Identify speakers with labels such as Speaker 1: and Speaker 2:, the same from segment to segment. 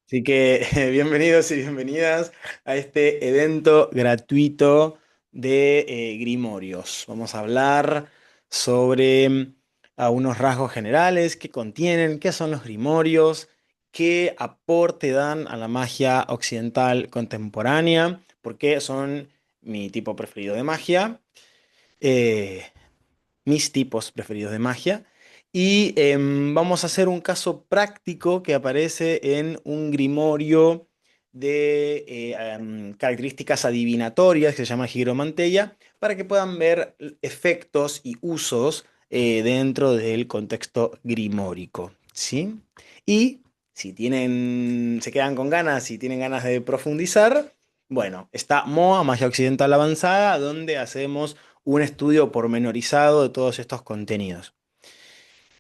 Speaker 1: Así que bienvenidos y bienvenidas a este evento gratuito de Grimorios. Vamos a hablar sobre unos rasgos generales que contienen, qué son los Grimorios, qué aporte dan a la magia occidental contemporánea, por qué son mi tipo preferido de magia. eh, Mis tipos preferidos de magia. Y vamos a hacer un caso práctico que aparece en un grimorio de características adivinatorias que se llama Gigromanteia, para que puedan ver efectos y usos dentro del contexto grimórico. ¿Sí? Y si tienen, se quedan con ganas, si tienen ganas de profundizar, bueno, está MOA, Magia Occidental Avanzada, donde hacemos un estudio pormenorizado de todos estos contenidos.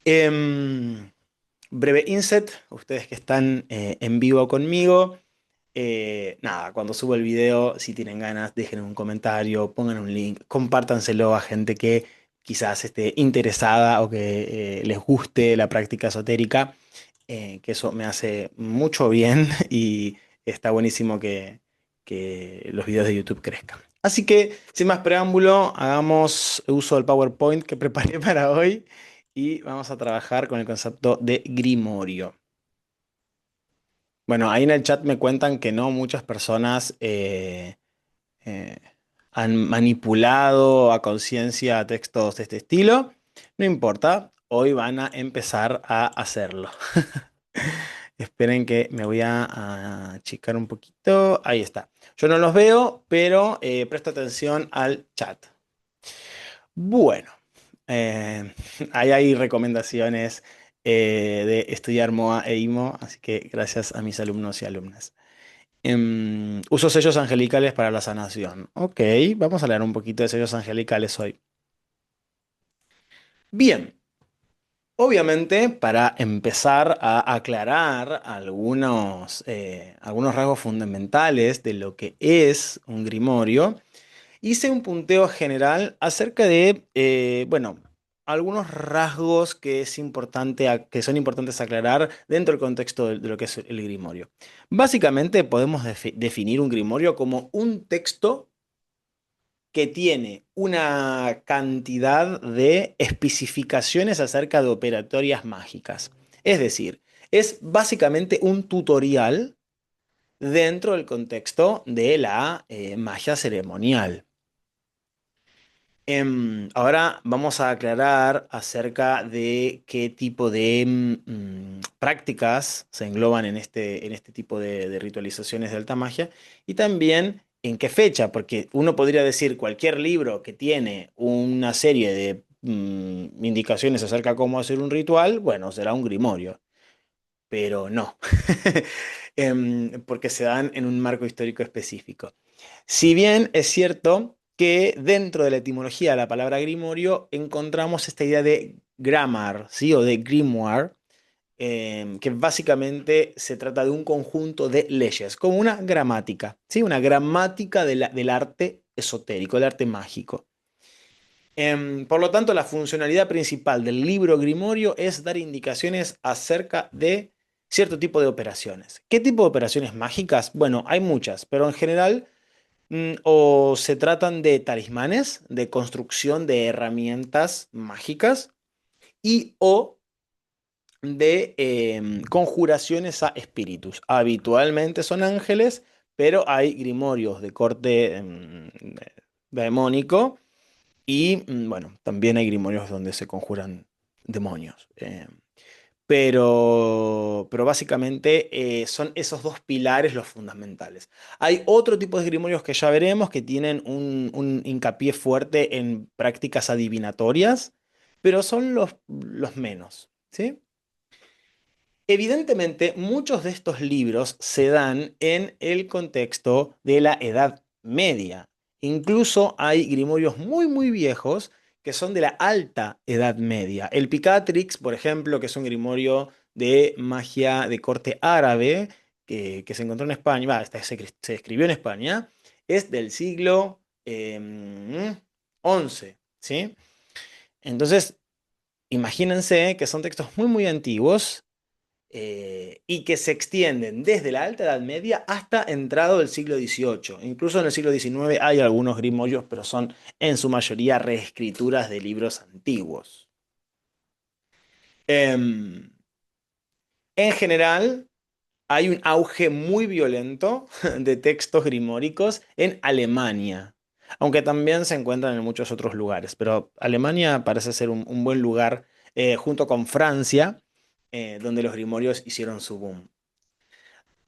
Speaker 1: Em, Breve inset, ustedes que están en vivo conmigo, nada, cuando subo el video, si tienen ganas, dejen un comentario, pongan un link, compártanselo a gente que quizás esté interesada o que les guste la práctica esotérica, que eso me hace mucho bien y está buenísimo que los videos de YouTube crezcan. Así que, sin más preámbulo, hagamos uso del PowerPoint que preparé para hoy y vamos a trabajar con el concepto de grimorio. Bueno, ahí en el chat me cuentan que no muchas personas eh, han manipulado a conciencia textos de este estilo. No importa, hoy van a empezar a hacerlo. Esperen que me voy a achicar un poquito. Ahí está. Yo no los veo, pero presto atención al chat. Bueno, eh, ahí hay recomendaciones de estudiar MOA e IMO, así que gracias a mis alumnos y alumnas. Uso sellos angelicales para la sanación. Ok, vamos a leer un poquito de sellos angelicales hoy. Bien, obviamente para empezar a aclarar algunos rasgos fundamentales de lo que es un grimorio, hice un punteo general acerca de, bueno, algunos rasgos que es importante, que son importantes aclarar dentro del contexto de lo que es el grimorio. Básicamente podemos definir un grimorio como un texto que tiene una cantidad de especificaciones acerca de operatorias mágicas. Es decir, es básicamente un tutorial dentro del contexto de la magia ceremonial. Ahora vamos a aclarar acerca de qué tipo de prácticas se engloban en este tipo de ritualizaciones de alta magia y también en qué fecha, porque uno podría decir cualquier libro que tiene una serie de indicaciones acerca de cómo hacer un ritual, bueno, será un grimorio, pero no, porque se dan en un marco histórico específico. Si bien es cierto que dentro de la etimología de la palabra grimorio encontramos esta idea de grammar, ¿sí? O de grimoire, que básicamente se trata de un conjunto de leyes, como una gramática, ¿sí? Una gramática del arte esotérico, del arte mágico. Por lo tanto, la funcionalidad principal del libro grimorio es dar indicaciones acerca de cierto tipo de operaciones. ¿Qué tipo de operaciones mágicas? Bueno, hay muchas, pero en general o se tratan de talismanes, de construcción de herramientas mágicas y o de conjuraciones a espíritus. Habitualmente son ángeles, pero hay grimorios de corte demónico y, bueno, también hay grimorios donde se conjuran demonios. Pero básicamente son esos dos pilares los fundamentales. Hay otro tipo de grimorios que ya veremos que tienen un hincapié fuerte en prácticas adivinatorias, pero son los menos, ¿sí? Evidentemente, muchos de estos libros se dan en el contexto de la Edad Media. Incluso hay grimorios muy, muy viejos que son de la alta Edad Media. El Picatrix, por ejemplo, que es un grimorio de magia de corte árabe que se encontró en España, se escribió en España, es del siglo XI, ¿sí? Entonces, imagínense que son textos muy, muy antiguos y que se extienden desde la Alta Edad Media hasta entrado el siglo XVIII. Incluso en el siglo XIX hay algunos grimorios, pero son en su mayoría reescrituras de libros antiguos. Em, en general, hay un auge muy violento de textos grimóricos en Alemania, aunque también se encuentran en muchos otros lugares, pero Alemania parece ser un buen lugar, junto con Francia, donde los grimorios hicieron su boom.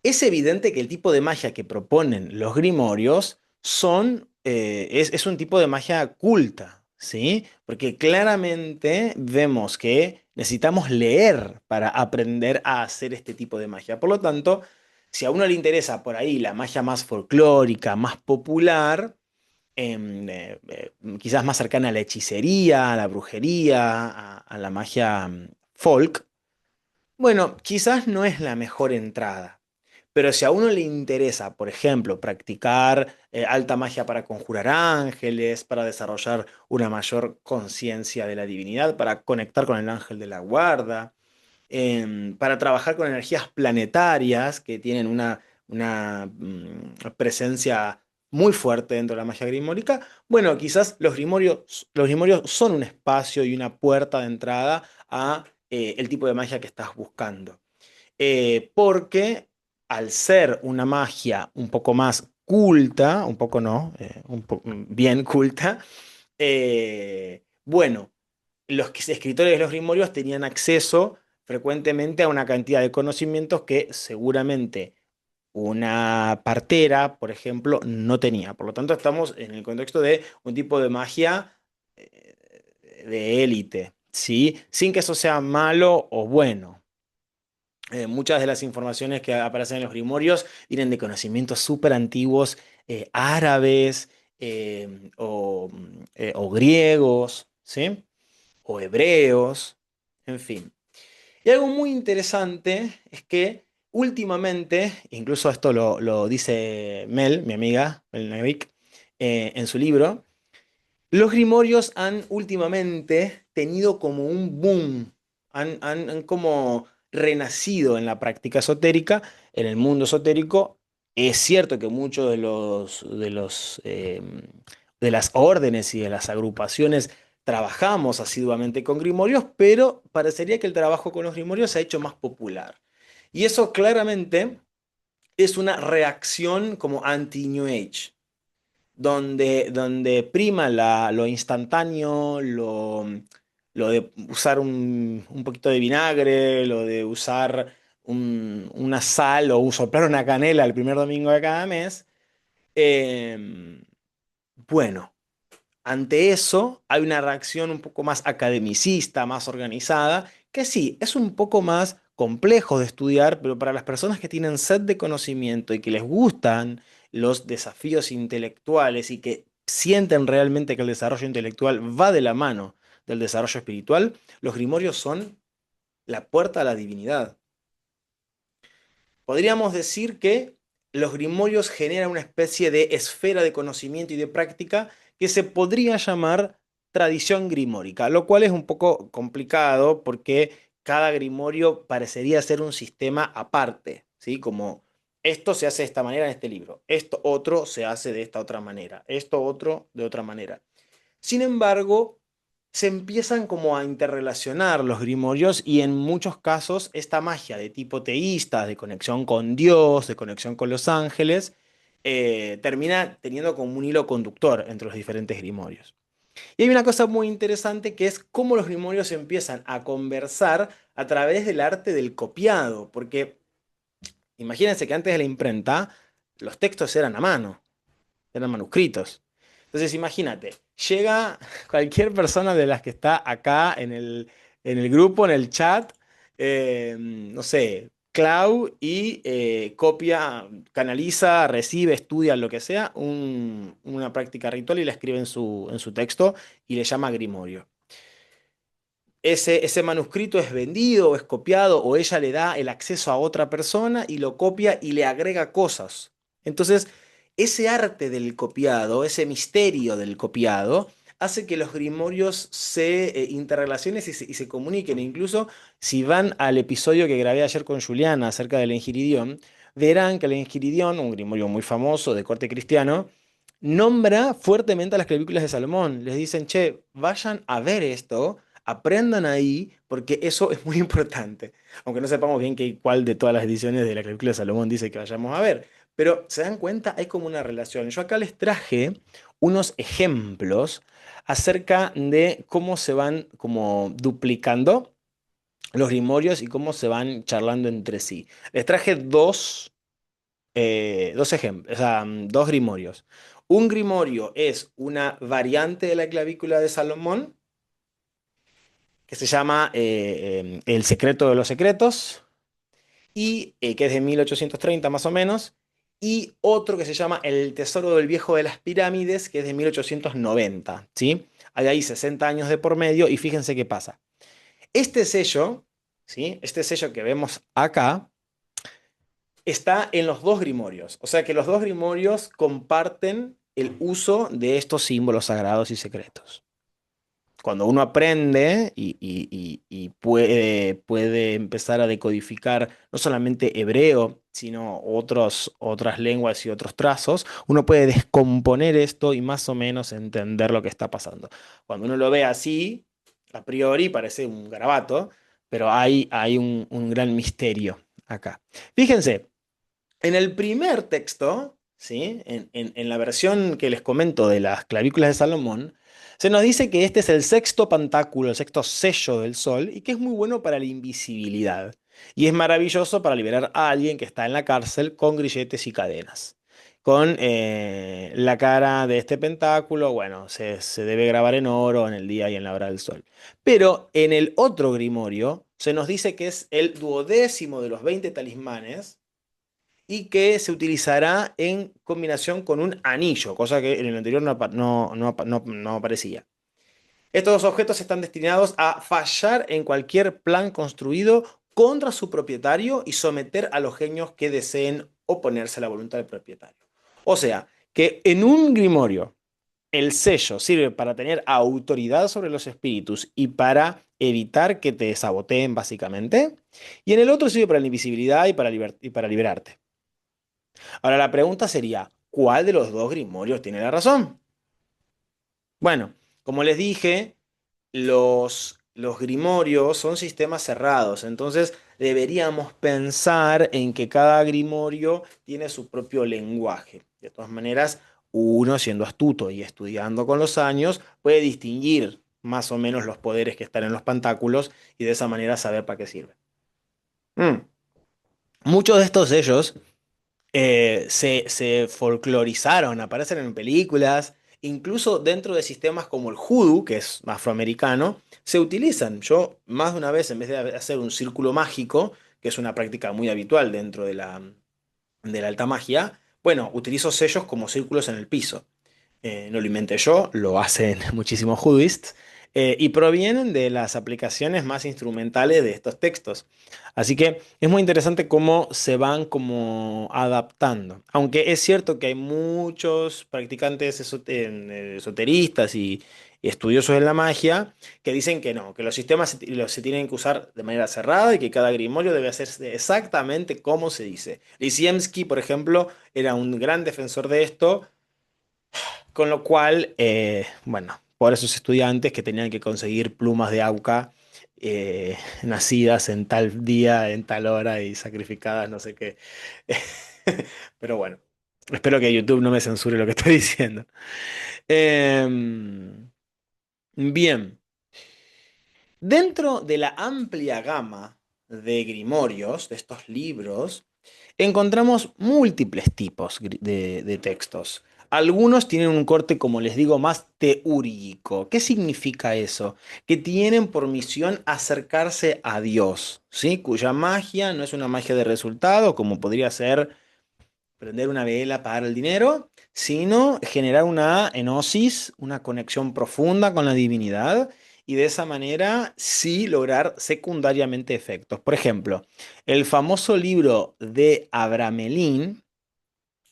Speaker 1: Es evidente que el tipo de magia que proponen los grimorios es un tipo de magia culta, ¿sí? Porque claramente vemos que necesitamos leer para aprender a hacer este tipo de magia. Por lo tanto, si a uno le interesa por ahí la magia más folclórica, más popular, quizás más cercana a la hechicería, a la brujería, a la magia folk, bueno, quizás no es la mejor entrada. Pero si a uno le interesa, por ejemplo, practicar alta magia para conjurar ángeles, para desarrollar una mayor conciencia de la divinidad, para conectar con el ángel de la guarda, para trabajar con energías planetarias que tienen una presencia muy fuerte dentro de la magia grimórica, bueno, quizás los grimorios son un espacio y una puerta de entrada a el tipo de magia que estás buscando. Porque al ser una magia un poco más culta, un poco no, bien culta, bueno, escritores de los grimorios tenían acceso frecuentemente a una cantidad de conocimientos que seguramente una partera, por ejemplo, no tenía. Por lo tanto, estamos en el contexto de un tipo de magia de élite, ¿sí? Sin que eso sea malo o bueno. Muchas de las informaciones que aparecen en los grimorios vienen de conocimientos súper antiguos, árabes, o griegos, ¿sí? O hebreos, en fin. Y algo muy interesante es que últimamente, incluso esto lo dice Mel, mi amiga, Mel Nevik, en su libro, los grimorios han últimamente tenido como un boom, han como renacido en la práctica esotérica, en el mundo esotérico. Es cierto que muchos de las órdenes y de las agrupaciones trabajamos asiduamente con grimorios, pero parecería que el trabajo con los grimorios se ha hecho más popular. Y eso claramente es una reacción como anti-New Age donde prima lo instantáneo, lo de usar un poquito de vinagre, lo de usar una sal o soplar una canela el primer domingo de cada mes. Eh, bueno, ante eso hay una reacción un poco más academicista, más organizada, que sí, es un poco más complejo de estudiar, pero para las personas que tienen sed de conocimiento y que les gustan los desafíos intelectuales y que sienten realmente que el desarrollo intelectual va de la mano del desarrollo espiritual, los grimorios son la puerta a la divinidad. Podríamos decir que los grimorios generan una especie de esfera de conocimiento y de práctica que se podría llamar tradición grimórica, lo cual es un poco complicado porque cada grimorio parecería ser un sistema aparte, ¿sí? Como esto se hace de esta manera en este libro, esto otro se hace de esta otra manera, esto otro de otra manera. Sin embargo, se empiezan como a interrelacionar los grimorios y en muchos casos esta magia de tipo teísta, de conexión con Dios, de conexión con los ángeles, termina teniendo como un hilo conductor entre los diferentes grimorios. Y hay una cosa muy interesante que es cómo los grimorios empiezan a conversar a través del arte del copiado, porque imagínense que antes de la imprenta los textos eran a mano, eran manuscritos. Entonces, imagínate, llega cualquier persona de las que está acá en el grupo, en el chat, no sé, Clau, y copia, canaliza, recibe, estudia, lo que sea, una práctica ritual y la escribe en su texto y le llama Grimorio. Ese manuscrito es vendido o es copiado o ella le da el acceso a otra persona y lo copia y le agrega cosas. Entonces, ese arte del copiado, ese misterio del copiado, hace que los grimorios se interrelacionen y se comuniquen. Incluso si van al episodio que grabé ayer con Juliana acerca del Enchiridión, verán que el Enchiridión, un grimorio muy famoso de corte cristiano, nombra fuertemente a las clavículas de Salomón. Les dicen, che, vayan a ver esto, aprendan ahí, porque eso es muy importante. Aunque no sepamos bien cuál de todas las ediciones de la clavícula de Salomón dice que vayamos a ver. Pero se dan cuenta, hay como una relación. Yo acá les traje unos ejemplos acerca de cómo se van como duplicando los grimorios y cómo se van charlando entre sí. Les traje dos ejemplos, o sea, dos grimorios. Un grimorio es una variante de la clavícula de Salomón que se llama El secreto de los secretos y que es de 1830 más o menos, y otro que se llama El tesoro del viejo de las pirámides, que es de 1890, ¿sí? Hay ahí 60 años de por medio y fíjense qué pasa. Este sello, ¿sí? Este sello que vemos acá, está en los dos grimorios, o sea que los dos grimorios comparten el uso de estos símbolos sagrados y secretos. Cuando uno aprende y puede empezar a decodificar no solamente hebreo, sino otras lenguas y otros trazos, uno puede descomponer esto y más o menos entender lo que está pasando. Cuando uno lo ve así, a priori parece un garabato, pero hay un gran misterio acá. Fíjense, en el primer texto, ¿sí? En la versión que les comento de las clavículas de Salomón, se nos dice que este es el sexto pantáculo, el sexto sello del sol, y que es muy bueno para la invisibilidad. Y es maravilloso para liberar a alguien que está en la cárcel con grilletes y cadenas. Con la cara de este pentáculo, bueno, se debe grabar en oro en el día y en la hora del sol. Pero en el otro grimorio se nos dice que es el duodécimo de los 20 talismanes y que se utilizará en combinación con un anillo, cosa que en el anterior no aparecía. Estos dos objetos están destinados a fallar en cualquier plan construido contra su propietario y someter a los genios que deseen oponerse a la voluntad del propietario. O sea, que en un grimorio el sello sirve para tener autoridad sobre los espíritus y para evitar que te saboteen básicamente, y en el otro sirve para la invisibilidad y para liberarte. Ahora la pregunta sería, ¿cuál de los dos grimorios tiene la razón? Bueno, como les dije, los grimorios son sistemas cerrados, entonces deberíamos pensar en que cada grimorio tiene su propio lenguaje. De todas maneras, uno siendo astuto y estudiando con los años puede distinguir más o menos los poderes que están en los pantáculos y de esa manera saber para qué sirven. Mm. Muchos de estos sellos se folclorizaron, aparecen en películas, incluso dentro de sistemas como el hoodoo, que es afroamericano, se utilizan. Yo más de una vez, en vez de hacer un círculo mágico, que es una práctica muy habitual dentro de la alta magia, bueno, utilizo sellos como círculos en el piso. No lo inventé yo, lo hacen muchísimos hoodooists, y provienen de las aplicaciones más instrumentales de estos textos. Así que es muy interesante cómo se van como adaptando. Aunque es cierto que hay muchos practicantes esoteristas y estudiosos de la magia que dicen que no, que los sistemas se tienen que usar de manera cerrada y que cada grimorio debe hacerse exactamente como se dice. Lisiemski, por ejemplo, era un gran defensor de esto, con lo cual, bueno, por esos estudiantes que tenían que conseguir plumas de AUCA nacidas en tal día, en tal hora y sacrificadas, no sé qué. Pero bueno, espero que YouTube no me censure lo que estoy diciendo. Bien, dentro de la amplia gama de grimorios, de estos libros, encontramos múltiples tipos de textos. Algunos tienen un corte, como les digo, más teúrico. ¿Qué significa eso? Que tienen por misión acercarse a Dios, ¿sí? Cuya magia no es una magia de resultado, como podría ser prender una vela, pagar el dinero, sino generar una enosis, una conexión profunda con la divinidad y de esa manera sí lograr secundariamente efectos. Por ejemplo, el famoso libro de Abramelin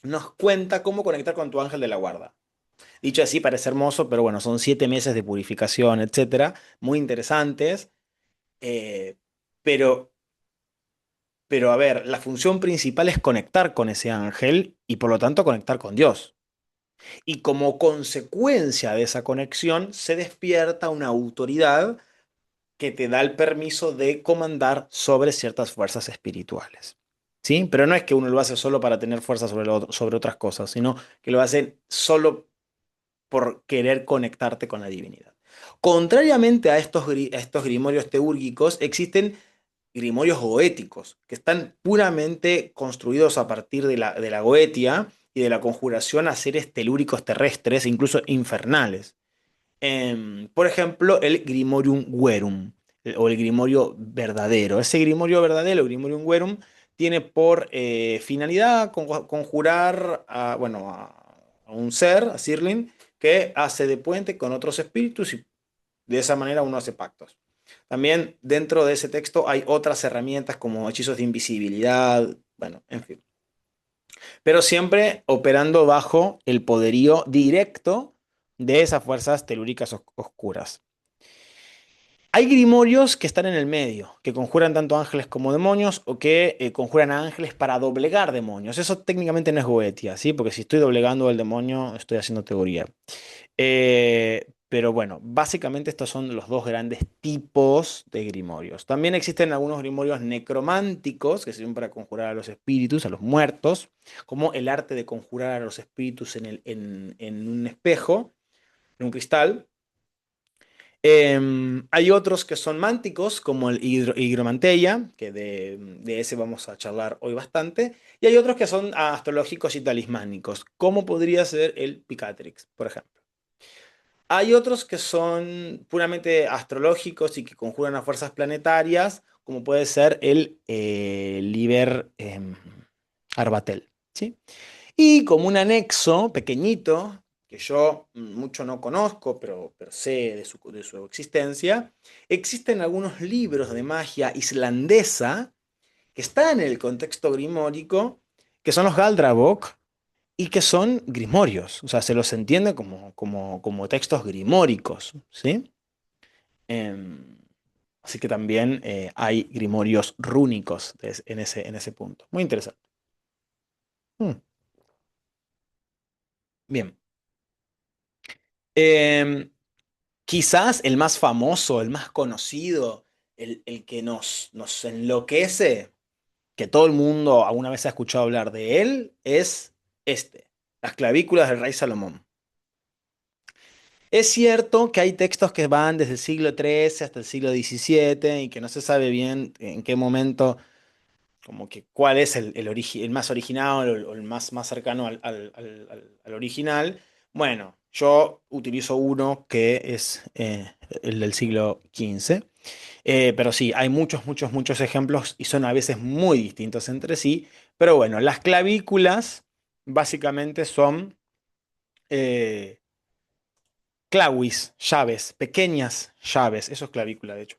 Speaker 1: nos cuenta cómo conectar con tu ángel de la guarda. Dicho así parece hermoso, pero bueno, son 7 meses de purificación, etcétera, muy interesantes. eh, pero, pero a ver, la función principal es conectar con ese ángel y por lo tanto conectar con Dios. Y como consecuencia de esa conexión se despierta una autoridad que te da el permiso de comandar sobre ciertas fuerzas espirituales. ¿Sí? Pero no es que uno lo hace solo para tener fuerza sobre otras cosas, sino que lo hace solo por querer conectarte con la divinidad. Contrariamente a estos grimorios teúrgicos, existen grimorios goéticos, que están puramente construidos a partir de la goetia y de la conjuración a seres telúricos terrestres, incluso infernales. Por ejemplo, el Grimorium Verum, o el Grimorio verdadero. Ese Grimorio verdadero, el Grimorium Verum, tiene por finalidad conjurar bueno, a un ser, a Sirlin, que hace de puente con otros espíritus y de esa manera uno hace pactos. También dentro de ese texto hay otras herramientas como hechizos de invisibilidad, bueno, en fin. Pero siempre operando bajo el poderío directo de esas fuerzas telúricas oscuras. Hay grimorios que están en el medio, que conjuran tanto ángeles como demonios, o que conjuran a ángeles para doblegar demonios. Eso técnicamente no es goetia, ¿sí? Porque si estoy doblegando al demonio, estoy haciendo teoría. Pero bueno, básicamente estos son los dos grandes tipos de grimorios. También existen algunos grimorios necrománticos que sirven para conjurar a los espíritus, a los muertos, como el arte de conjurar a los espíritus en un espejo, en un cristal. Hay otros que son mánticos, como el higromanteia, que de ese vamos a charlar hoy bastante. Y hay otros que son astrológicos y talismánicos, como podría ser el Picatrix, por ejemplo. Hay otros que son puramente astrológicos y que conjuran a fuerzas planetarias, como puede ser el Liber Arbatel, ¿sí? Y como un anexo pequeñito, que yo mucho no conozco, pero sé de su existencia, existen algunos libros de magia islandesa que están en el contexto grimórico, que son los Galdrabok, y que son grimorios, o sea, se los entiende como textos grimóricos, ¿sí? Em, Así que también hay grimorios rúnicos en ese punto. Muy interesante. Mm, bien. Em, Quizás el más famoso, el más conocido, el que nos enloquece, que todo el mundo alguna vez ha escuchado hablar de él, es Las clavículas del rey Salomón. Es cierto que hay textos que van desde el siglo XIII hasta el siglo XVII y que no se sabe bien en qué momento, como que cuál es el más original o el más cercano al original. Bueno, yo utilizo uno que es el del siglo XV. Pero sí, hay muchos, muchos, muchos ejemplos y son a veces muy distintos entre sí. Pero bueno, las clavículas básicamente son eh, clavis, llaves, pequeñas llaves, eso es clavícula de hecho,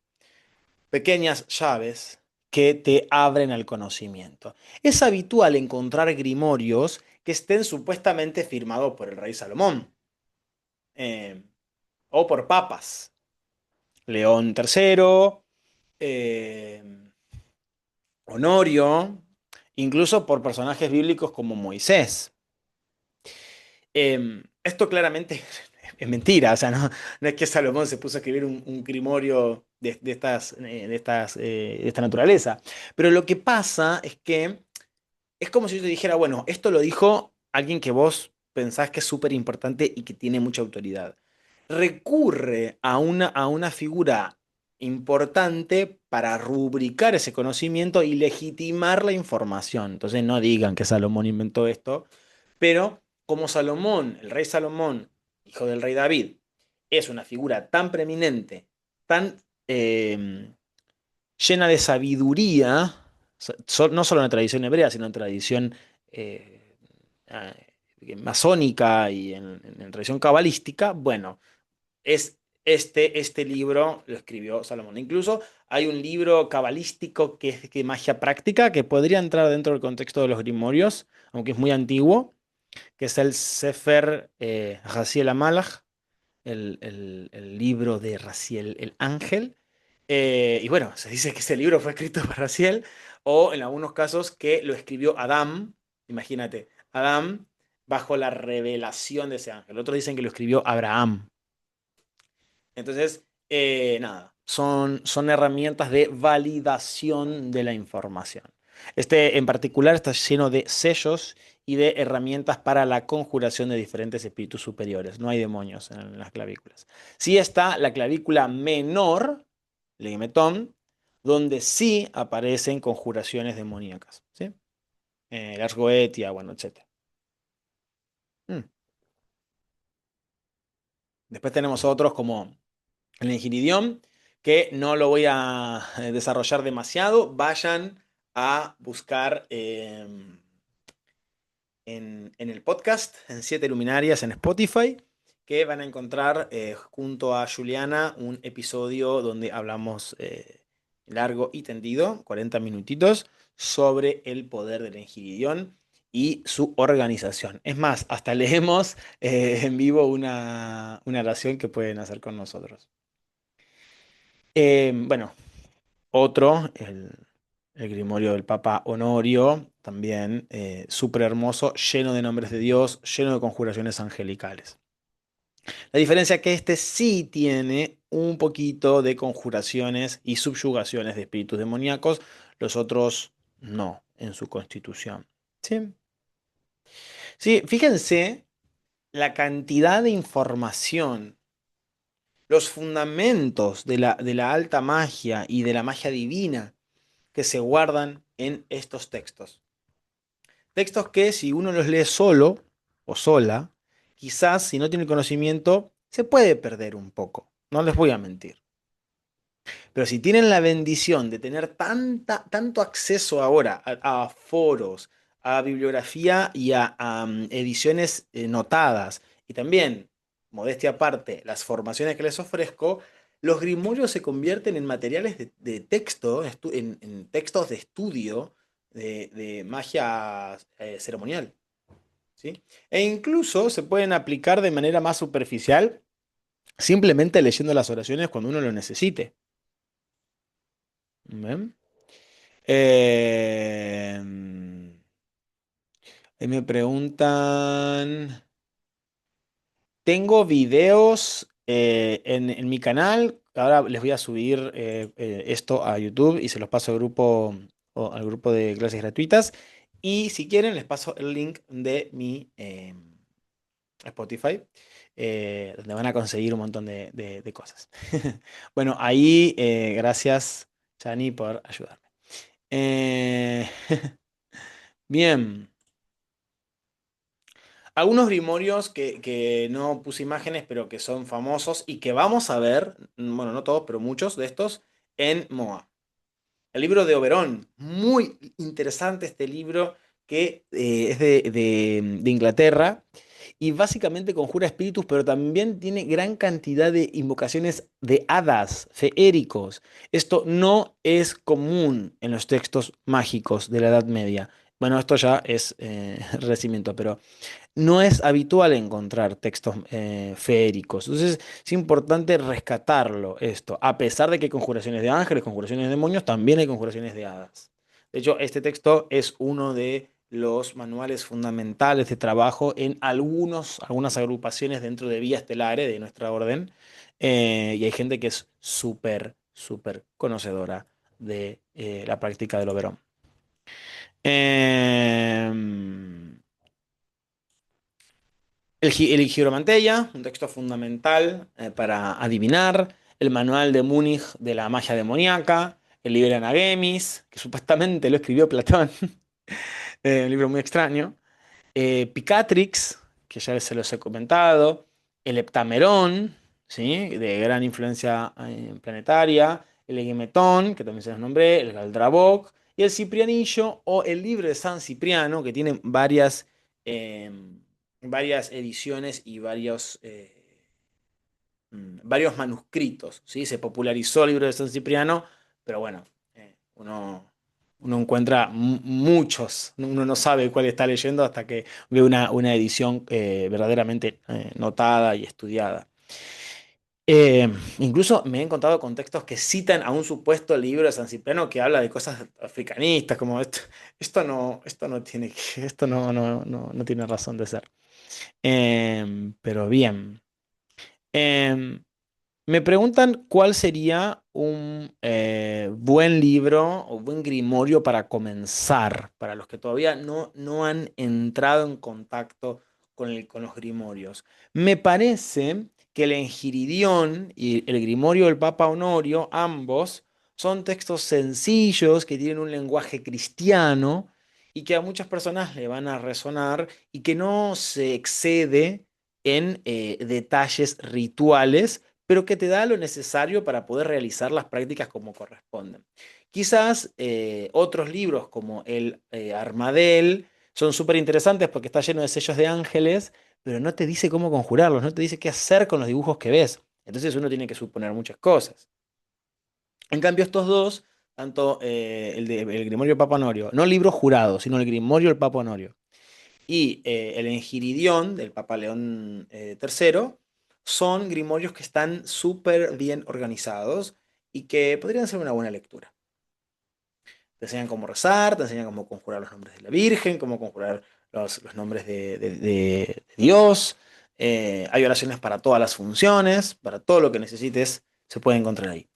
Speaker 1: pequeñas llaves que te abren al conocimiento. Es habitual encontrar grimorios que estén supuestamente firmados por el rey Salomón eh, o por papas, León III, eh, Honorio, incluso por personajes bíblicos como Moisés. Esto claramente es mentira, o sea, no es que Salomón se puso a escribir un grimorio de esta naturaleza, pero lo que pasa es que es como si yo te dijera, bueno, esto lo dijo alguien que vos pensás que es súper importante y que tiene mucha autoridad. Recurre a una figura importante para rubricar ese conocimiento y legitimar la información. Entonces no digan que Salomón inventó esto, pero como Salomón, el rey Salomón, hijo del rey David, es una figura tan preeminente, tan llena de sabiduría, no solo en la tradición hebrea, sino en tradición eh, ah, masónica y en tradición cabalística, bueno, es este libro lo escribió Salomón. Incluso hay un libro cabalístico que es magia práctica, que podría entrar dentro del contexto de los grimorios, aunque es muy antiguo, que es el Sefer Raziel Amalach, el libro de Raziel el Ángel. Y bueno, se dice que ese libro fue escrito por Raziel, o en algunos casos que lo escribió Adán, imagínate, Adán bajo la revelación de ese ángel. Otros dicen que lo escribió Abraham. Entonces, nada, son herramientas de validación de la información. Este en particular está lleno de sellos y de herramientas para la conjuración de diferentes espíritus superiores. No hay demonios en las clavículas. Sí está la clavícula menor, Leguimetón, donde sí aparecen conjuraciones demoníacas. ¿Sí? Lars Goetia, bueno, etc. Mm. Después tenemos otros como el Enchiridión, que no lo voy a desarrollar demasiado. Vayan a buscar en el podcast, en Siete Luminarias, en Spotify, que van a encontrar junto a Juliana un episodio donde hablamos largo y tendido, 40 minutitos, sobre el poder del Enchiridión y su organización. Es más, hasta leemos en vivo una oración que pueden hacer con nosotros. Bueno, otro, el Grimorio del Papa Honorio, también súper hermoso, lleno de nombres de Dios, lleno de conjuraciones angelicales. La diferencia es que este sí tiene un poquito de conjuraciones y subyugaciones de espíritus demoníacos, los otros no, en su constitución. Sí, sí, fíjense la cantidad de información, los fundamentos de la alta magia y de la magia divina que se guardan en estos textos. Textos que si uno los lee solo o sola, quizás si no tiene conocimiento, se puede perder un poco. No les voy a mentir. Pero si tienen la bendición de tener tanto acceso ahora a foros, a bibliografía y a ediciones notadas, y también, modestia aparte, las formaciones que les ofrezco, los grimorios se convierten en materiales de texto, en textos de estudio de magia ceremonial. ¿Sí? E incluso se pueden aplicar de manera más superficial, simplemente leyendo las oraciones cuando uno lo necesite. ¿Ven? Eh, Ahí me preguntan. Tengo videos en mi canal. Ahora les voy a subir esto a YouTube y se los paso al grupo, o al grupo de clases gratuitas. Y si quieren, les paso el link de mi Spotify, donde van a conseguir un montón de cosas. Bueno, ahí gracias, Chani, por ayudarme. Eh, Bien. Algunos grimorios que no puse imágenes, pero que son famosos y que vamos a ver, bueno, no todos, pero muchos de estos, en MOA. El libro de Oberon, muy interesante este libro que es de Inglaterra y básicamente conjura espíritus, pero también tiene gran cantidad de invocaciones de hadas, feéricos. Esto no es común en los textos mágicos de la Edad Media. Bueno, esto ya es Renacimiento, pero no es habitual encontrar textos feéricos. Entonces es importante rescatarlo esto. A pesar de que hay conjuraciones de ángeles, conjuraciones de demonios, también hay conjuraciones de hadas. De hecho, este texto es uno de los manuales fundamentales de trabajo en algunas agrupaciones dentro de Vía Estelare de nuestra orden. Y hay gente que es súper, súper conocedora de la práctica del Oberón. Em, el Hieromanteia, un texto fundamental para adivinar, el manual de Múnich de la magia demoníaca, el libro Anagemis, que supuestamente lo escribió Platón, un libro muy extraño, Picatrix, que ya se los he comentado, el Heptamerón, ¿sí? De gran influencia planetaria, el Egimetón, que también se los nombré, el Galdrabok, y el Ciprianillo o el libro de San Cipriano, que tiene varias ediciones y varios manuscritos, ¿sí? Se popularizó el libro de San Cipriano, pero bueno, uno uno encuentra muchos, uno no sabe cuál está leyendo hasta que ve una edición verdaderamente notada y estudiada. Incluso me he encontrado con textos que citan a un supuesto libro de San Cipriano que habla de cosas africanistas, como esto no tiene esto no tiene razón de ser. Pero bien. Em, Me preguntan cuál sería un buen libro o buen grimorio para comenzar, para los que todavía no han entrado en contacto con los grimorios. Me parece que el Enchiridión y el grimorio del Papa Honorio, ambos, son textos sencillos que tienen un lenguaje cristiano y que a muchas personas le van a resonar y que no se excede en detalles rituales pero que te da lo necesario para poder realizar las prácticas como corresponden. Quizás otros libros como el Armadel son súper interesantes porque está lleno de sellos de ángeles, pero no te dice cómo conjurarlos, no te dice qué hacer con los dibujos que ves. Entonces uno tiene que suponer muchas cosas. En cambio, estos dos, tanto el Grimorio Papa Honorio, no libro jurado, sino el Grimorio del Papa Honorio, y el Enchiridión del Papa León III son grimorios que están súper bien organizados y que podrían ser una buena lectura. Te enseñan cómo rezar, te enseñan cómo conjurar los nombres de la Virgen, cómo conjurar los nombres de Dios. Hay oraciones para todas las funciones, para todo lo que necesites, se puede encontrar ahí.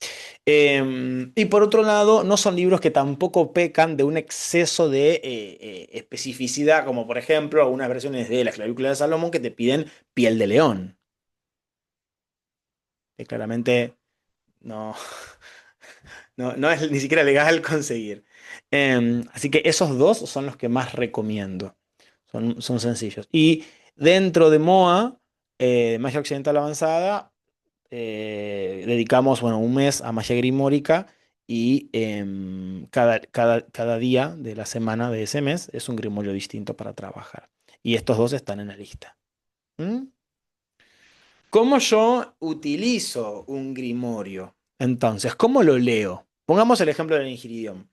Speaker 1: Y por otro lado, no son libros que tampoco pecan de un exceso de especificidad, como por ejemplo algunas versiones de la Clavícula de Salomón que te piden piel de león, que claramente no, no es ni siquiera legal conseguir. Así que esos dos son los que más recomiendo. Son sencillos. Y dentro de MOA, Magia Occidental Avanzada, dedicamos, bueno, un mes a magia grimórica y cada día de la semana de ese mes es un grimorio distinto para trabajar. Y estos dos están en la lista. ¿Mm? ¿Cómo yo utilizo un grimorio? Entonces, ¿cómo lo leo? Pongamos el ejemplo del Enchiridion.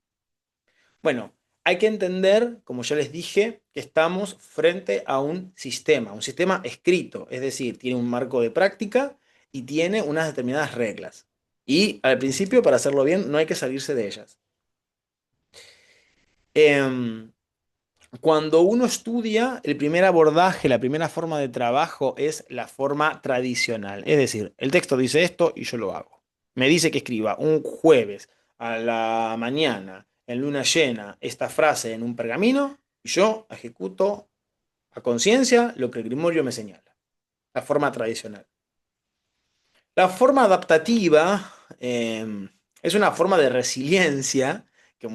Speaker 1: Bueno, hay que entender, como ya les dije, que estamos frente a un sistema escrito, es decir, tiene un marco de práctica y tiene unas determinadas reglas. Y al principio, para hacerlo bien, no hay que salirse de ellas. Em, Cuando uno estudia, el primer abordaje, la primera forma de trabajo es la forma tradicional. Es decir, el texto dice esto y yo lo hago. Me dice que escriba un jueves a la mañana, en luna llena, esta frase en un pergamino y yo ejecuto a conciencia lo que el grimorio me señala. La forma tradicional. La forma adaptativa es una forma de resiliencia que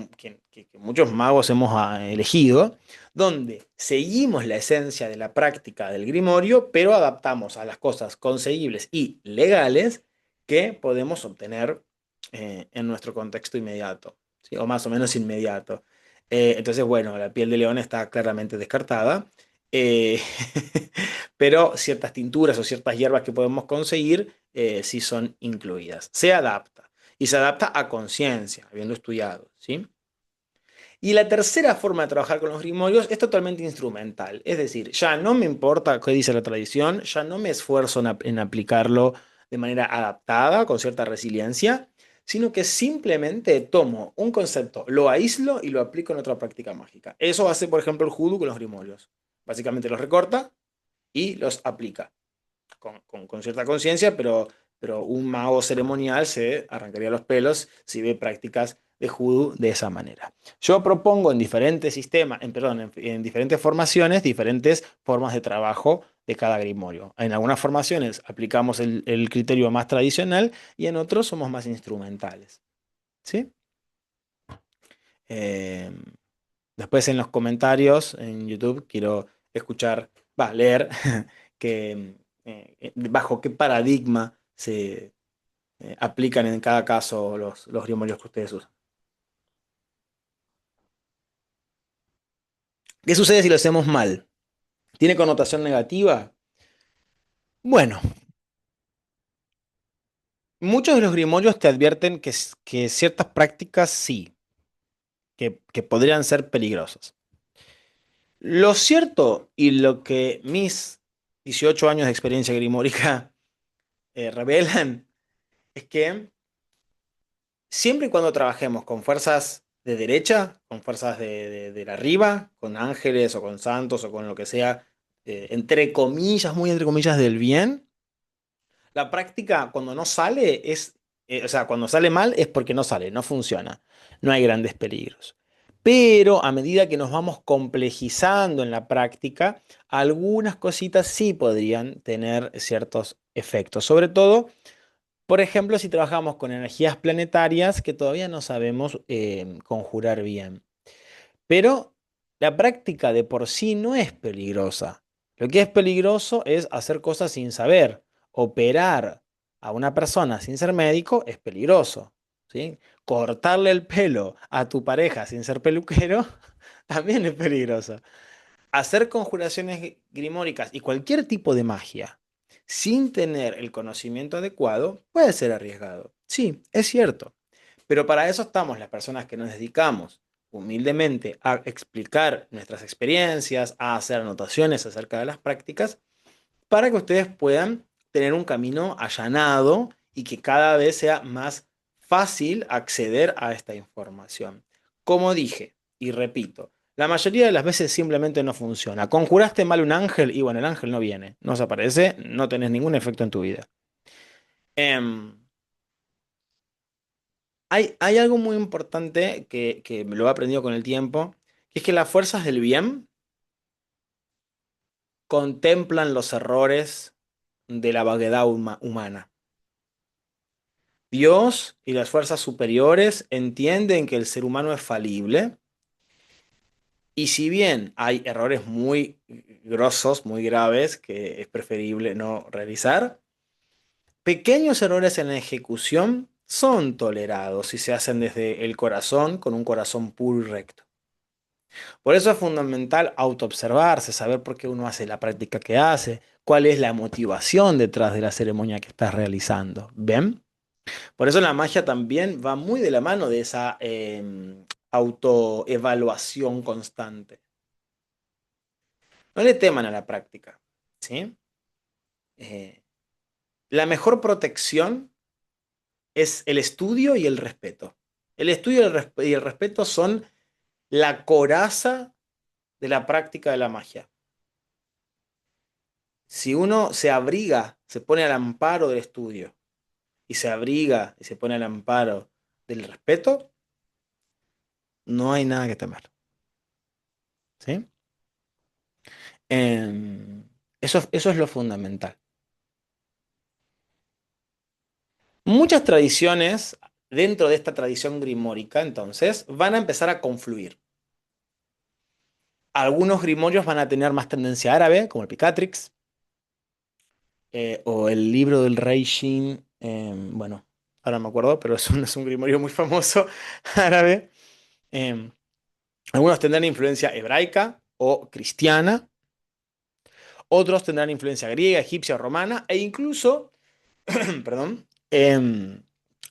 Speaker 1: muchos magos hemos elegido, donde seguimos la esencia de la práctica del grimorio, pero adaptamos a las cosas conseguibles y legales que podemos obtener en nuestro contexto inmediato, ¿sí? O más o menos inmediato. Entonces, bueno, la piel de león está claramente descartada. Eh, pero ciertas tinturas o ciertas hierbas que podemos conseguir sí son incluidas. Se adapta y se adapta a conciencia, habiendo estudiado, ¿sí? Y la tercera forma de trabajar con los grimorios es totalmente instrumental, es decir, ya no me importa qué dice la tradición, ya no me esfuerzo en aplicarlo de manera adaptada, con cierta resiliencia, sino que simplemente tomo un concepto, lo aíslo y lo aplico en otra práctica mágica. Eso hace, por ejemplo, el Hoodoo con los grimorios. Básicamente los recorta y los aplica con cierta conciencia, pero un mago ceremonial se arrancaría los pelos si ve prácticas de Hoodoo de esa manera. Yo propongo en diferentes sistemas, perdón, en diferentes formaciones, diferentes formas de trabajo de cada grimorio. En algunas formaciones aplicamos el criterio más tradicional y en otros somos más instrumentales. ¿Sí? Eh, Después en los comentarios en YouTube quiero escuchar, leer que, bajo qué paradigma se aplican en cada caso los grimorios que ustedes usan. ¿Qué sucede si lo hacemos mal? ¿Tiene connotación negativa? Bueno, muchos de los grimorios te advierten que ciertas prácticas sí, que podrían ser peligrosas. Lo cierto y lo que mis 18 años de experiencia grimórica revelan es que siempre y cuando trabajemos con fuerzas de derecha, con fuerzas de la arriba, con ángeles o con santos o con lo que sea, entre comillas, muy entre comillas, del bien, la práctica cuando no sale es, o sea, cuando sale mal es porque no sale, no funciona, no hay grandes peligros. Pero a medida que nos vamos complejizando en la práctica, algunas cositas sí podrían tener ciertos efectos, sobre todo por ejemplo, si trabajamos con energías planetarias que todavía no sabemos conjurar bien. Pero la práctica de por sí no es peligrosa. Lo que es peligroso es hacer cosas sin saber. Operar a una persona sin ser médico es peligroso. ¿Sí? Cortarle el pelo a tu pareja sin ser peluquero también es peligroso. Hacer conjuraciones grimóricas y cualquier tipo de magia sin tener el conocimiento adecuado puede ser arriesgado. Sí, es cierto. Pero para eso estamos las personas que nos dedicamos humildemente a explicar nuestras experiencias, a hacer anotaciones acerca de las prácticas, para que ustedes puedan tener un camino allanado y que cada vez sea más fácil acceder a esta información. Como dije y repito, la mayoría de las veces simplemente no funciona. Conjuraste mal un ángel y bueno, el ángel no viene, no se aparece, no tenés ningún efecto en tu vida. Em, hay algo muy importante que me lo he aprendido con el tiempo, que es que las fuerzas del bien contemplan los errores de la vaguedad humana. Dios y las fuerzas superiores entienden que el ser humano es falible y si bien hay errores muy grosos, muy graves, que es preferible no realizar, pequeños errores en la ejecución son tolerados si se hacen desde el corazón, con un corazón puro y recto. Por eso es fundamental autoobservarse, saber por qué uno hace la práctica que hace, cuál es la motivación detrás de la ceremonia que estás realizando. ¿Ven? Por eso la magia también va muy de la mano de esa autoevaluación constante. No le teman a la práctica, ¿sí? Eh, la mejor protección es el estudio y el respeto. El estudio y el respeto son la coraza de la práctica de la magia. Si uno se abriga, se pone al amparo del estudio y se abriga y se pone al amparo del respeto, no hay nada que temer, ¿sí? Eso es lo fundamental. Muchas tradiciones dentro de esta tradición grimórica, entonces, van a empezar a confluir. Algunos grimorios van a tener más tendencia árabe, como el Picatrix, o el libro del Rey Shin, bueno, ahora no me acuerdo, pero es un grimorio muy famoso árabe. Em, Algunos tendrán influencia hebraica o cristiana, otros tendrán influencia griega, egipcia o romana, e incluso perdón,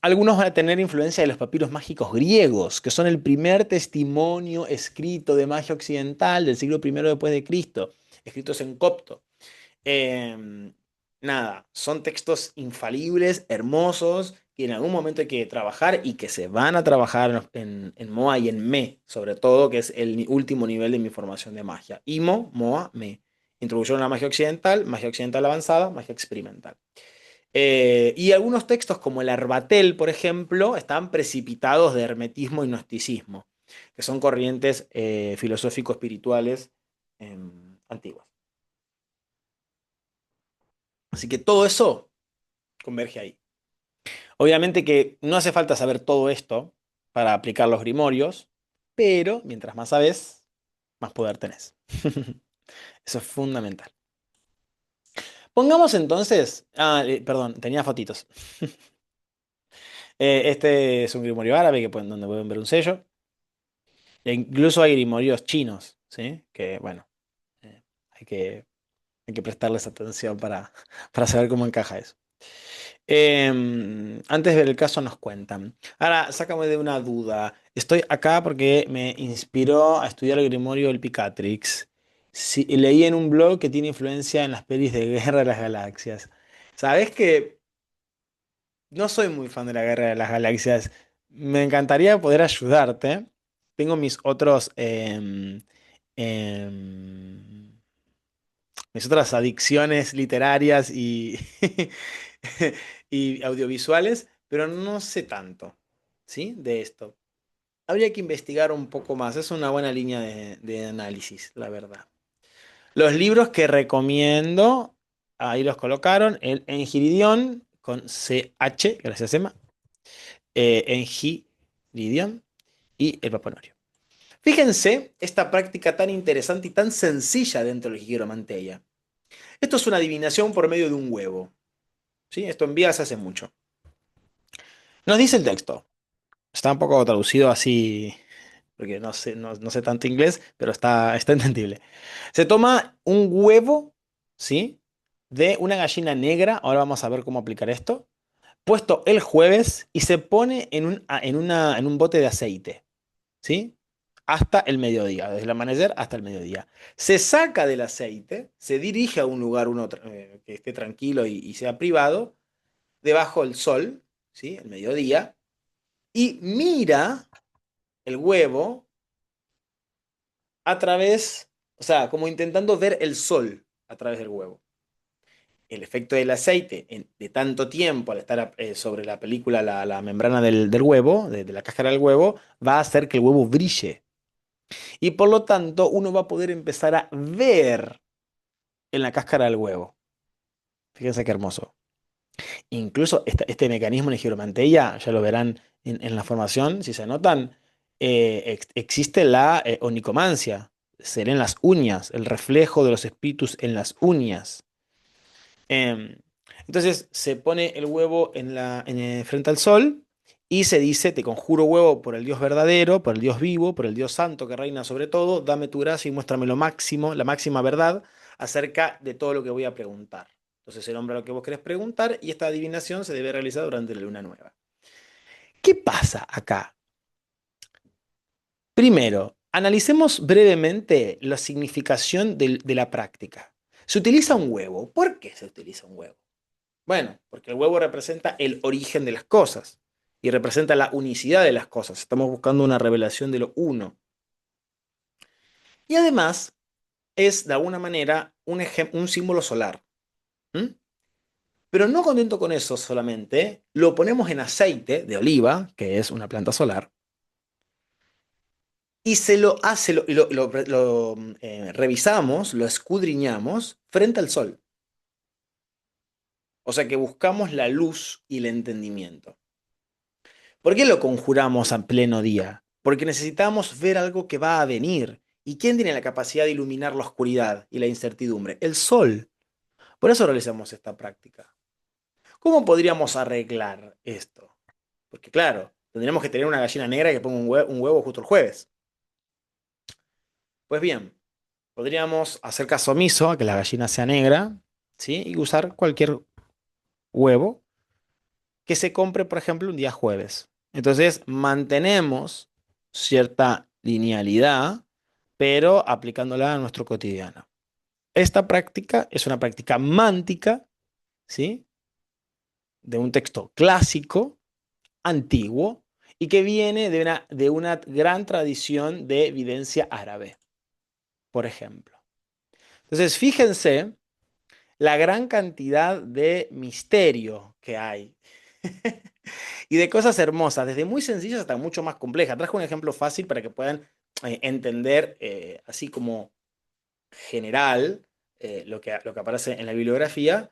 Speaker 1: algunos van a tener influencia de los papiros mágicos griegos, que son el primer testimonio escrito de magia occidental del siglo I después de Cristo, escritos en copto. Em, Nada, son textos infalibles, hermosos, que en algún momento hay que trabajar y que se van a trabajar en MOA y en ME, sobre todo, que es el último nivel de mi formación de magia. IMO, MOA, ME. Introducción a la magia occidental avanzada, magia experimental. Y algunos textos como el Arbatel, por ejemplo, están precipitados de hermetismo y gnosticismo, que son corrientes filosófico-espirituales antiguas. Así que todo eso converge ahí. Obviamente que no hace falta saber todo esto para aplicar los grimorios, pero mientras más sabes, más poder tenés. Eso es fundamental. Pongamos entonces, perdón, tenía fotitos. Este es un grimorio árabe donde pueden ver un sello. E incluso hay grimorios chinos, ¿sí? Que bueno, eh, hay que, hay que prestarles atención para saber cómo encaja eso. Antes de ver el caso nos cuentan. Ahora, sácame de una duda. Estoy acá porque me inspiró a estudiar el Grimorio del Picatrix. Sí, y leí en un blog que tiene influencia en las pelis de Guerra de las Galaxias. ¿Sabes que no soy muy fan de la Guerra de las Galaxias? Me encantaría poder ayudarte. Tengo em, mis otras adicciones literarias y, y audiovisuales, pero no sé tanto, ¿sí? De esto. Habría que investigar un poco más. Es una buena línea de análisis, la verdad. Los libros que recomiendo, ahí los colocaron, el Engiridión con CH, gracias Emma, Engiridión y el Paponorio. Fíjense esta práctica tan interesante y tan sencilla dentro del Higueromanteia. Esto es una adivinación por medio de un huevo. ¿Sí? Esto en vías hace mucho. Nos dice el texto. Está un poco traducido así, porque no sé tanto inglés, pero está entendible. Se toma un huevo, ¿sí? De una gallina negra, ahora vamos a ver cómo aplicar esto, puesto el jueves y se pone en un bote de aceite, ¿sí? Hasta el mediodía, desde el amanecer hasta el mediodía. Se saca del aceite, se dirige a un lugar que esté tranquilo y sea privado, debajo del sol, ¿sí? El mediodía, y mira el huevo a través, o sea, como intentando ver el sol a través del huevo. El efecto del aceite de tanto tiempo al estar sobre la película, la membrana del huevo, de la cáscara del huevo, va a hacer que el huevo brille. Y por lo tanto, uno va a poder empezar a ver en la cáscara del huevo. Fíjense qué hermoso. Incluso este mecanismo en Giromanteia, ya lo verán en la formación, si se anotan, existe la onicomancia, ser en las uñas, el reflejo de los espíritus en las uñas. Em, entonces se pone el huevo frente al sol y se dice, te conjuro huevo por el Dios verdadero, por el Dios vivo, por el Dios santo que reina sobre todo, dame tu gracia y muéstrame lo máximo, la máxima verdad acerca de todo lo que voy a preguntar. Entonces se nombra lo que vos querés preguntar y esta adivinación se debe realizar durante la luna nueva. ¿Qué pasa acá? Primero, analicemos brevemente la significación de la práctica. Se utiliza un huevo. ¿Por qué se utiliza un huevo? Bueno, porque el huevo representa el origen de las cosas y representa la unicidad de las cosas. Estamos buscando una revelación de lo uno. Y además es, de alguna manera, un símbolo solar. ¿M? Pero no contento con eso solamente, lo ponemos en aceite de oliva, que es una planta solar, y se lo hace, revisamos, lo escudriñamos frente al sol. O sea que buscamos la luz y el entendimiento. ¿Por qué lo conjuramos a pleno día? Porque necesitamos ver algo que va a venir. ¿Y quién tiene la capacidad de iluminar la oscuridad y la incertidumbre? El sol. Por eso realizamos esta práctica. ¿Cómo podríamos arreglar esto? Porque claro, tendríamos que tener una gallina negra que ponga un huevo justo el jueves. Pues bien, podríamos hacer caso omiso a que la gallina sea negra, ¿sí? Y usar cualquier huevo que se compre, por ejemplo, un día jueves. Entonces, mantenemos cierta linealidad, pero aplicándola a nuestro cotidiano. Esta práctica es una práctica mántica, ¿sí? De un texto clásico, antiguo, y que viene de una gran tradición de evidencia árabe, por ejemplo. Entonces, fíjense la gran cantidad de misterio que hay. Y de cosas hermosas, desde muy sencillas hasta mucho más complejas. Traje un ejemplo fácil para que puedan entender, así como general, lo que aparece en la bibliografía,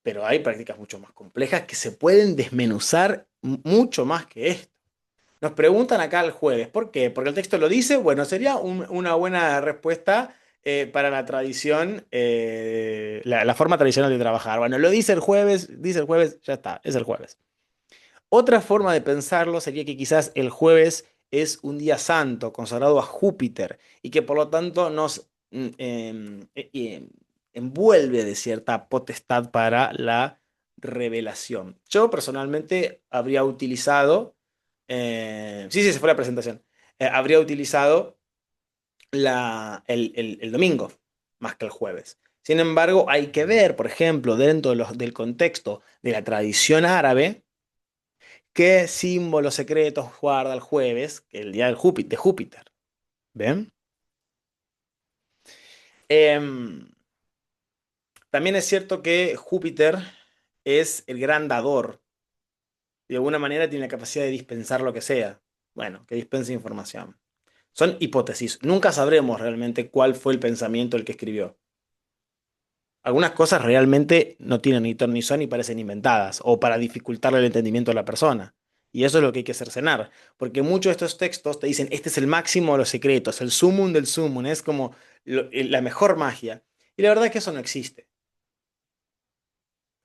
Speaker 1: pero hay prácticas mucho más complejas que se pueden desmenuzar mucho más que esto. Nos preguntan acá el jueves, ¿por qué? Porque el texto lo dice. Bueno, sería una buena respuesta para la tradición, la forma tradicional de trabajar. Bueno, lo dice el jueves, ya está, es el jueves. Otra forma de pensarlo sería que quizás el jueves es un día santo consagrado a Júpiter y que por lo tanto nos envuelve de cierta potestad para la revelación. Yo personalmente habría utilizado, sí, sí, se fue la presentación. Habría utilizado el domingo más que el jueves. Sin embargo, hay que ver, por ejemplo, dentro del contexto de la tradición árabe, qué símbolos secretos guarda el jueves, el día de Júpiter. ¿Ven? Em, También es cierto que Júpiter es el gran dador. De alguna manera tiene la capacidad de dispensar lo que sea. Bueno, que dispense información. Son hipótesis. Nunca sabremos realmente cuál fue el pensamiento del que escribió. Algunas cosas realmente no tienen ni ton ni son y parecen inventadas, o para dificultarle el entendimiento a la persona. Y eso es lo que hay que cercenar, porque muchos de estos textos te dicen, este es el máximo de los secretos, el sumum del sumum, es como la mejor magia. Y la verdad es que eso no existe.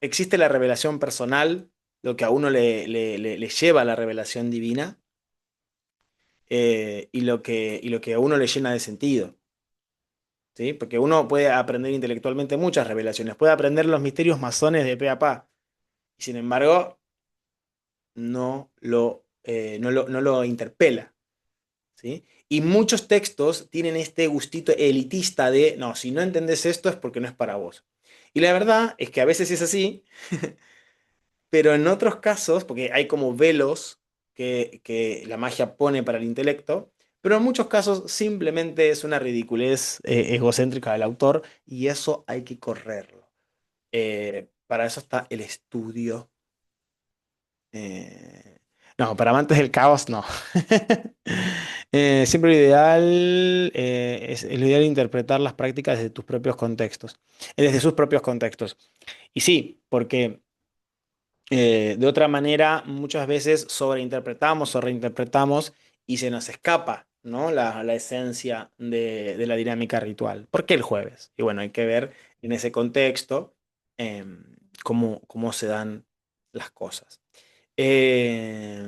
Speaker 1: Existe la revelación personal, lo que a uno le lleva a la revelación divina, y lo que a uno le llena de sentido. ¿Sí? Porque uno puede aprender intelectualmente muchas revelaciones, puede aprender los misterios masones de pe a pa, y sin embargo no lo interpela. ¿Sí? Y muchos textos tienen este gustito elitista de, no, si no entendés esto es porque no es para vos. Y la verdad es que a veces es así, pero en otros casos, porque hay como velos que la magia pone para el intelecto, pero en muchos casos simplemente es una ridiculez egocéntrica del autor y eso hay que correrlo. Para eso está el estudio. No, para amantes del caos, no. Siempre lo ideal es lo ideal interpretar las prácticas desde tus propios contextos, desde sus propios contextos. Y sí, porque de otra manera muchas veces sobreinterpretamos o reinterpretamos y se nos escapa, ¿no? La esencia de la dinámica ritual. ¿Por qué el jueves? Y bueno, hay que ver en ese contexto cómo se dan las cosas. Eh,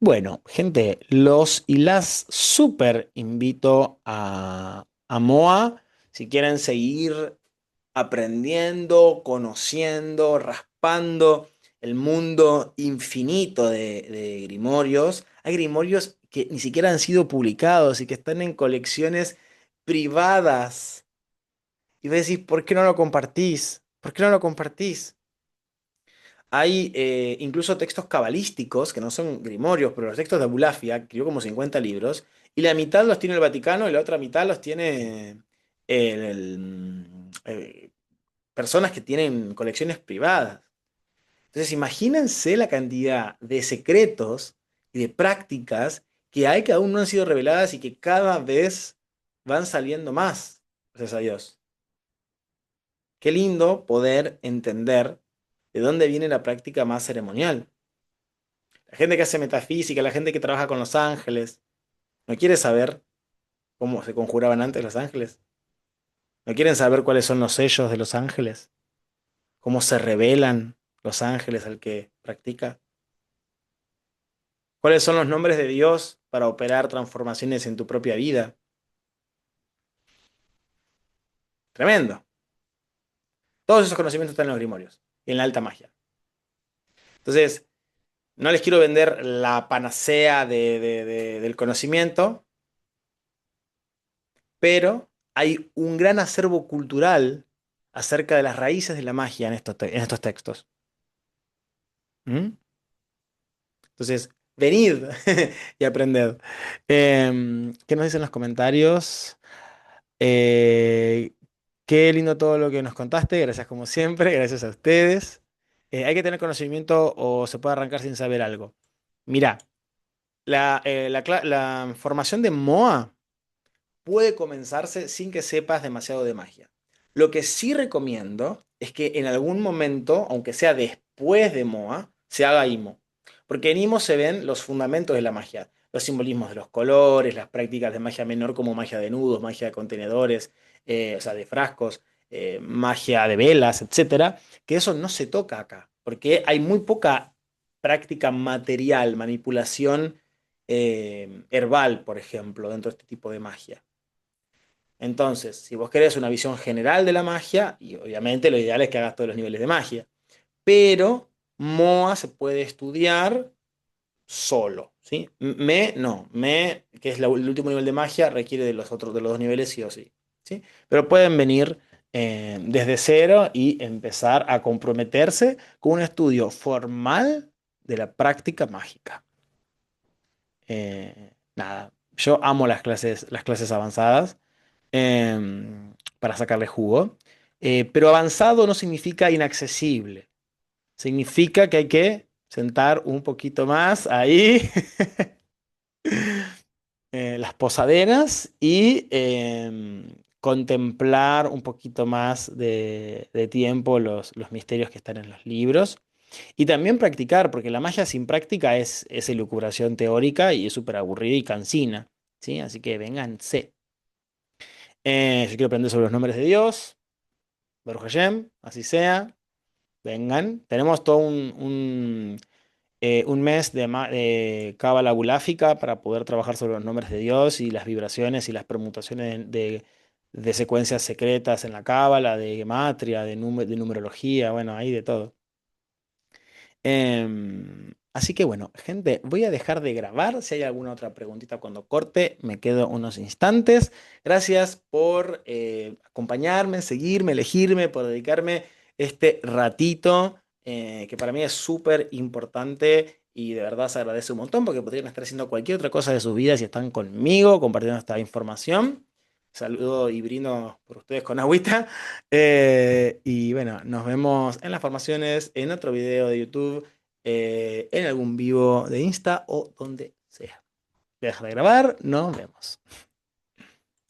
Speaker 1: bueno, gente, los y las súper invito a MOA si quieren seguir aprendiendo, conociendo, raspando el mundo infinito de grimorios. Hay grimorios que ni siquiera han sido publicados y que están en colecciones privadas. Y vos decís, ¿por qué no lo compartís? ¿Por qué no lo compartís? Hay incluso textos cabalísticos, que no son grimorios, pero los textos de Abulafia, que escribió como 50 libros, y la mitad los tiene el Vaticano y la otra mitad los tiene personas que tienen colecciones privadas. Entonces, imagínense la cantidad de secretos y de prácticas que hay que aún no han sido reveladas y que cada vez van saliendo más. Gracias a Dios. Qué lindo poder entender de dónde viene la práctica más ceremonial. La gente que hace metafísica, la gente que trabaja con los ángeles, no quiere saber cómo se conjuraban antes los ángeles. No quieren saber cuáles son los sellos de los ángeles, cómo se revelan los ángeles al que practica. ¿Cuáles son los nombres de Dios para operar transformaciones en tu propia vida? Tremendo. Todos esos conocimientos están en los grimorios y en la alta magia. Entonces, no les quiero vender la panacea del conocimiento, pero hay un gran acervo cultural acerca de las raíces de la magia en estos textos. ¿Mm? Entonces, venid y aprended. ¿Qué nos dicen los comentarios? Eh, Qué lindo todo lo que nos contaste, gracias como siempre, gracias a ustedes. ¿Hay que tener conocimiento o se puede arrancar sin saber algo? Mirá, la formación de MOA puede comenzarse sin que sepas demasiado de magia. Lo que sí recomiendo es que en algún momento, aunque sea después de MOA, se haga IMO. Porque en IMO se ven los fundamentos de la magia, los simbolismos de los colores, las prácticas de magia menor como magia de nudos, magia de contenedores, o sea, de frascos, magia de velas, etcétera, que eso no se toca acá, porque hay muy poca práctica material, manipulación herbal, por ejemplo, dentro de este tipo de magia. Entonces, si vos querés una visión general de la magia, y obviamente lo ideal es que hagas todos los niveles de magia, pero MOA se puede estudiar solo, ¿sí? No, que es el último nivel de magia, requiere de los otros, de los dos niveles sí o sí, ¿sí? Pero pueden venir desde cero y empezar a comprometerse con un estudio formal de la práctica mágica. Nada, yo amo las clases avanzadas para sacarle jugo. Pero avanzado no significa inaccesible. Significa que hay que sentar un poquito más ahí las posaderas y contemplar un poquito más de tiempo los misterios que están en los libros. Y también practicar, porque la magia sin práctica es elucubración teórica y es súper aburrida y cansina, ¿sí? Así que vénganse. Yo quiero aprender sobre los nombres de Dios, Baruch Hashem, así sea. Vengan. Tenemos todo un mes de cábala buláfica para poder trabajar sobre los nombres de Dios y las vibraciones y las permutaciones de secuencias secretas en la cábala, de gematria, de numerología, bueno, hay de todo. Así que bueno, gente, voy a dejar de grabar. Si hay alguna otra preguntita cuando corte, me quedo unos instantes. Gracias por acompañarme, seguirme, elegirme, por dedicarme este ratito, que para mí es súper importante y de verdad se agradece un montón porque podrían estar haciendo cualquier otra cosa de sus vidas y están conmigo compartiendo esta información. Saludo y brindo por ustedes con agüita. Y bueno, nos vemos en las formaciones, en otro video de YouTube, en algún vivo de Insta o donde sea. Deja de grabar, nos vemos.